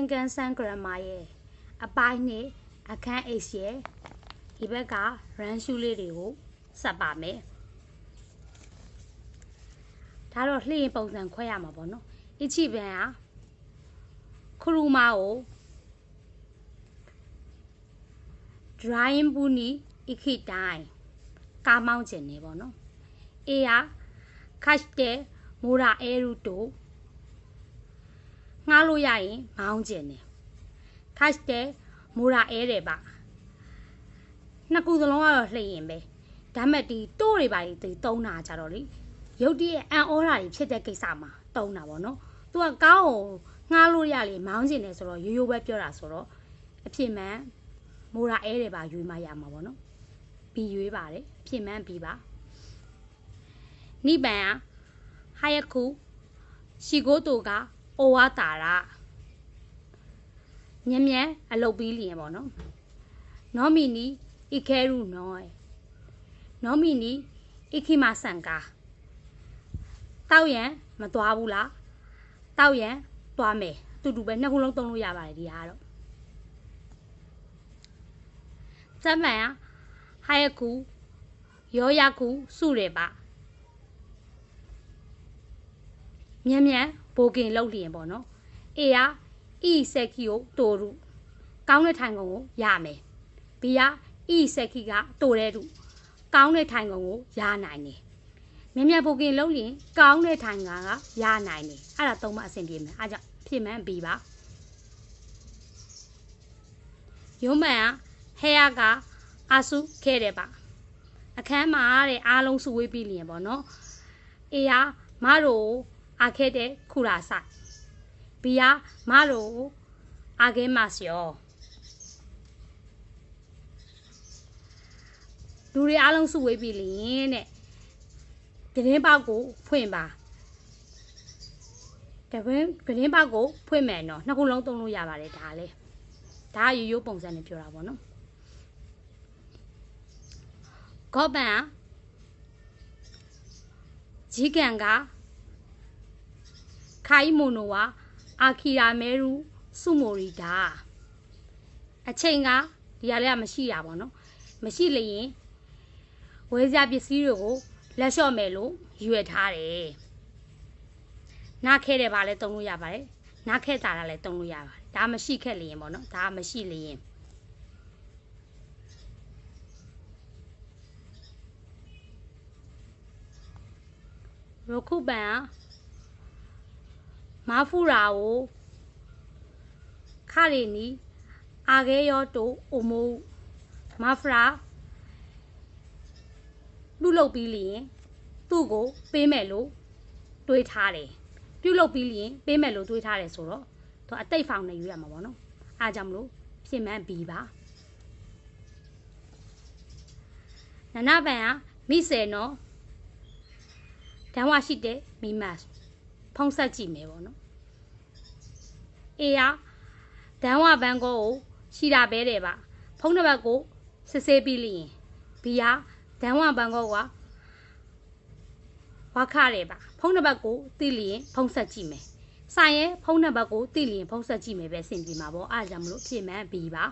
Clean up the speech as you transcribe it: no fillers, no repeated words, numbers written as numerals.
Lincoln Sun Grammar ရဲ့အပိုင်းနဲ့အခန်း H ရဲ့ဒီဘက်က run ရှုလေးတွေကိုဆက်ပါမယ်ဒါတော့လှည့်ရင်ပုံစံခွဲရမှာပေါ့နော်一番啊ခရူမာကို drawing ဘူးနီ一ခိတိုင်းကားမောင်းကျင်နေပေါ့နော်အေးရ catch တဲ့မိုရာအဲရူတိုငှားလို့ရရင်မောင်းကျင်နေ catch တဲ့မိုရာအဲတယ်ပါနှစ်ခုစလုံးကတော့လှည့်ရင်ပဲဒါမဲ့ဒီတိုးတွေပါဒီတုံးတာကြတော့လေရုပ်တရက်အန်အော်ဓာတွေဖြစ်တဲ့ကိစ္စမှာတုံးတာပေါ့နော်သူကကောင်းကိုငှားလို့ရလေမောင်းကျင်တယ်ဆိုတော့ရိုးရိုးပဲပြောတာဆိုတော့အဖြစ်မှန်မိုရာအဲတယ်ပါရွေးမှရမှာပေါ့နော်ပြီးရွေးပါတယ်အဖြစ်မှန်ပြီးပါနိဗ္ဗာန်ဟာယခုရှိကိုတိုကဩဝါတာရမြဲမြဲအလုပ်ပြီးလျင်ပေါ့နော်နောမီနီဣခဲရုနောမီနီဣခိမဆန်ကာတောက်ရန်မသွားဘူးလားတောက်ရန်သွားမယ်အတူတူပဲနှစ်ခုလုံးသုံးလို့ရပါတယ်ဒီဟာတော့ဇမန်ဟာယခုယောယခုစုရပါမြဲမြဲဘိုကင်လောက်လျင်ပေါ့နော်အေယာဤစက်ကီကိုတိုရုကောင်းတဲ့ထိုင်ကုန်ကိုရမယ်ဘီယာဤစက်ကီကတိုတဲ့သူကောင်းတဲ့ထိုင်ကုန်ကိုရနိုင်တယ်မြဲမြဲဘိုကင်လောက်လျင်ကောင်းတဲ့ထိုင်ကုန်ကရနိုင်တယ်အဲ့ဒါသုံးမအဆင်ပြေမယ်အဲ့ကြောင့်ဖြစ်မှန်းပြီးပါယုံမှန်ဟဲယာကအာစုခဲတယ်ပါအခန်းမှာတဲ့အားလုံးစုဝေးပြီးလျင်ပေါ့နော်အေယာမတို့အာခဲတဲ့ခုရာဆိုင်ဘီယာမတို့အာခဲမစယောလူတွေအားလုံးစုဝေးပြီးလျင်တဲ့သတင်းပေါက်ကိုဖွင့်ပါသတင်းပေါက်ကိုဖွင့်မယ်နော်နှစ်ခုလုံးသုံးလို့ရပါတယ်ဒါလေဒါရိုးရိုးပုံစံနဲ့ပြောတာပေါ့နော်ကောပန်ဂျီကန်ကခိုင်မိုနိုဝါအာခီရာမဲရူစုမိုရီဒါအချိန်ကဒီဟာလေးကမရှိတာပေါ့နော်မရှိလျင်ဝဲစရာပစ္စည်းတွေကိုလက်လျှော့မယ်လို့ရွေထားတယ်နားခဲတယ်ပါလဲတုံးလို့ရပါတယ်နားခဲတာလည်းတုံးလို့ရပါတယ်ဒါမရှိခဲ့လျင်ပေါ့နော်ဒါမရှိလျင်ရခုပန်မာဖူရာကိုခရီနီအာဂေယောတိုအိုမိုမာဖရာပြုလုပ်ပြီးလျင်သူ့ကိုပေးမယ်လို့တွေးထားတယ်ပြုလုပ်ပြီးလျင်ပေးမယ်လို့တွေးထားတယ်ဆိုတော့သူအတိတ်ဖောင်နေရွေးရမှာပေါ့နော်အားကြောင့်မလို့ဖြစ်မှန်းပြီးပါနနပန်မိစေနော်တန်ဝရှိတဲ့မိမတ်ဖုံးဆက်ကြည့်မယ်ပေါ့နော်အေယာတန်ဝဘန်ကိုရှိတာပဲတယ်ပါဖုံးတစ်ပတ်ကိုစစ်ဆေးပြီးလျင်ဘီယာတန်ဝဘန်ကိုကဝါခရဲပါဖုံးတစ်ပတ်ကိုသိလျင်ဖုံးဆက်ကြည့်မယ်ဆိုင်ရဲ့ဖုံးတစ်ပတ်ကိုသိလျင်ဖုံးဆက်ကြည့်မယ်ပဲစင်ပြေမှာပေါ့အားကြောင့်မလို့ဖြစ်မှန်းပြီးပါ